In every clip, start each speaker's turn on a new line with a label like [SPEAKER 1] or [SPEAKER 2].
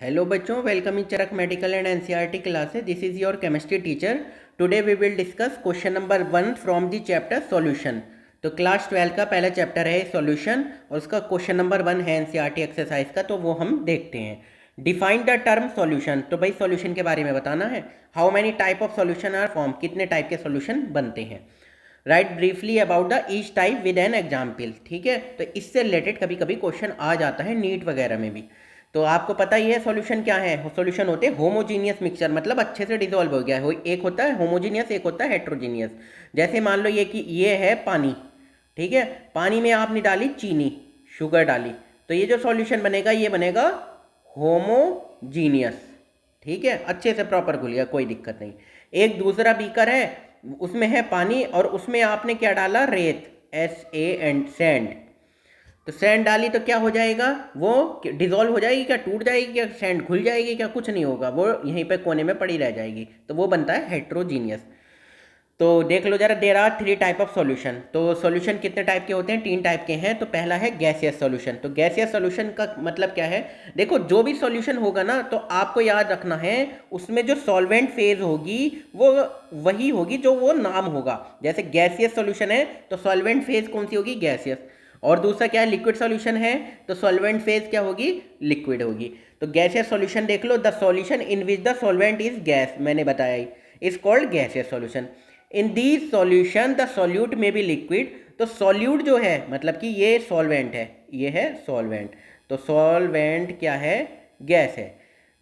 [SPEAKER 1] Hello bachcho, welcome in Charak Medical and NCERT classes. This is your chemistry teacher. Today we will discuss question number 1 from the chapter solution. तो class 12 का पहला chapter है solution और उसका question number 1 है NCERT exercise का, तो वो हम देखते हैं. Define the term solution. तो भाई सॉल्यूशन के बारे में बताना है. How many type of solution are form, कितने टाइप के सॉल्यूशन बनते हैं. Right briefly about the each type with an example. ठीक है, तो इससे रिलेटेड कभी कभी क्वेश्चन आ जाता है नीट वगैरह में भी. तो आपको पता ही है सॉल्यूशन क्या है. सॉल्यूशन होते हैं होमोजीनियस मिक्सचर, मतलब अच्छे से डिसॉल्व हो गया है. एक होता है होमोजीनियस, एक होता है हेट्रोजीनियस. जैसे मान लो ये कि ये है पानी. ठीक है, पानी में आपने डाली चीनी, शुगर डाली, तो ये जो सॉल्यूशन बनेगा ये बनेगा होमोजीनियस. ठीक है, अच्छे से प्रॉपर घुल गया, कोई दिक्कत नहीं. एक दूसरा बीकर है, उसमें है पानी और उसमें आपने क्या डाला, रेत, एंड सैंड. तो सैंड डाली तो क्या हो जाएगा, वो डिजोल्व हो जाएगी क्या, टूट जाएगी क्या, सैंड घुल जाएगी क्या, कुछ नहीं होगा, वो यहीं पे कोने में पड़ी रह जाएगी. तो वो बनता है हेट्रोजीनियस. तो देख लो जरा, there are 3 type of solution. तो सॉल्यूशन कितने टाइप के होते हैं, 3 टाइप के हैं. तो पहला है गैसियस सॉल्यूशन. तो गैसियस सॉल्यूशन का मतलब क्या है, देखो जो भी सॉल्यूशन होगा ना, तो आपको याद रखना है उसमें जो सॉल्वेंट फेज होगी वो वही होगी जो वो नाम होगा. जैसे गैसियस सॉल्यूशन है तो सॉल्वेंट फेज कौन सी होगी, गैसियस. और दूसरा क्या है, लिक्विड सॉल्यूशन है तो सॉल्वेंट फेज क्या होगी, लिक्विड होगी. तो गैसियस सॉल्यूशन देख लो, the solution in which the solvent is gas, मैंने बताया ही, is called gaseous solution. In these solution the solute में भी लिक्विड. तो सॉल्यूट जो है मतलब कि ये सॉल्वेंट है, ये है सॉल्वेंट. तो सॉल्वेंट क्या है, गैस है.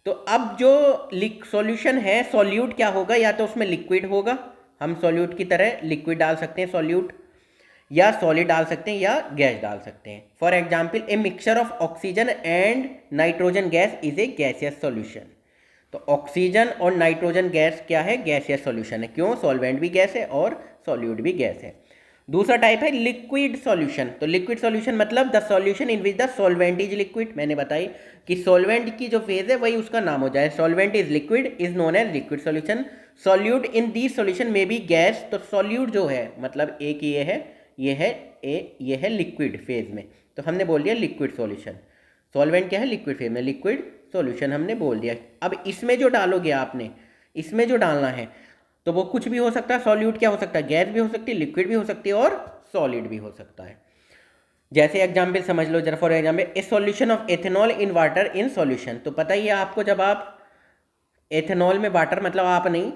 [SPEAKER 1] तो अब जो सॉल्यूशन है, सॉल्यूट क्या होगा, या तो उसमें लिक्विड होगा, हम सॉल्यूट की तरह लिक्विड डाल सकते हैं सॉल्यूट, या सॉलिड डाल सकते हैं, या गैस डाल सकते हैं. For example a mixture of oxygen and nitrogen gas is a gaseous solution. तो ऑक्सीजन और नाइट्रोजन गैस क्या है, गैसियस सॉल्यूशन है. क्यों, सॉल्वेंट भी गैस है और सॉल्यूट भी गैस है. दूसरा टाइप है लिक्विड सॉल्यूशन. तो लिक्विड सॉल्यूशन मतलब the solution in which the solvent is liquid. मैंने बताई कि सॉल्वेंट की जो फेज है वही उसका नाम हो जाए. Solvent is liquid is known as liquid solution. Solute in the solution में बी गैस. तो सॉल्यूट जो है मतलब एक ये है, ये है ये है लिक्विड फेज में, तो हमने बोल दिया लिक्विड सॉल्यूशन. सॉल्वेंट क्या है, लिक्विड फेज में, लिक्विड सॉल्यूशन हमने बोल दिया. अब इसमें जो डालोगे आपने, इसमें जो डालना है, तो वो कुछ भी हो सकता है. सॉल्यूट क्या हो सकता है, गैस भी हो सकती है, लिक्विड भी हो सकती है और सॉलिड भी हो सकता है. जैसे एग्जाम्पल समझ लो जरा. For example A solution of ethanol in water in solution. तो पता ही है आपको, जब आप एथेनॉल में वाटर मतलब आप नहीं,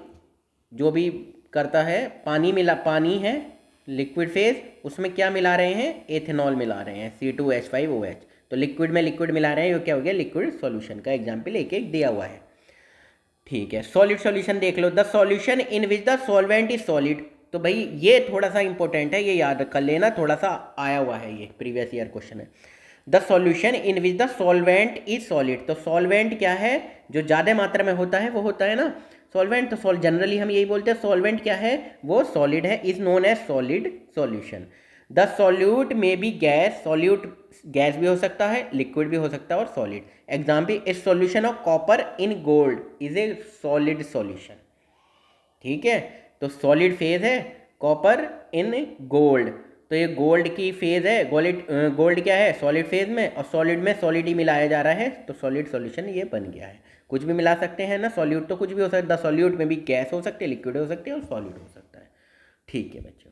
[SPEAKER 1] जो भी करता है, पानी मिला, पानी है लिक्विड फेज, उसमें क्या मिला रहे हैं, एथेनॉल मिला रहे हैं, C2H5OH. तो लिक्विड में लिक्विड मिला रहे हैं, ये क्या हो गया, लिक्विड सॉल्यूशन का एग्जाम्पल एक एक दिया हुआ है. ठीक है, सॉलिड सॉल्यूशन देख लो, the solution in which the solvent is solid. तो भाई ये थोड़ा सा इंपॉर्टेंट है, ये याद कर लेना, थोड़ा सा आया हुआ है, ये प्रीवियस ईयर क्वेश्चन है. The solution in which the solvent is solid. तो सॉल्वेंट क्या है, जो ज़्यादा मात्रा में होता है वो होता है ना सॉल्वेंट. तो जनरली हम यही बोलते हैं सॉल्वेंट क्या है, वो सॉलिड है, is known as solid solution. The solute में बी गैस. सॉल्यूट गैस भी हो सकता है, लिक्विड भी हो सकता है और solid. Example A solution of copper in gold is a solid solution. ठीक है, तो सॉलिड फेज है कॉपर इन गोल्ड. तो ये गोल्ड की फेज है, गोल्ड क्या है, सॉलिड फेज में, और सॉलिड में सॉलिड ही मिलाया जा रहा है, तो सॉलिड सॉल्यूशन ये बन गया है. कुछ भी मिला सकते हैं ना, सॉल्यूट तो कुछ भी हो सकता है. सॉल्यूट में भी गैस हो सकती है, लिक्विड हो सकती है और सॉलिड हो सकता है. ठीक है बच्चों.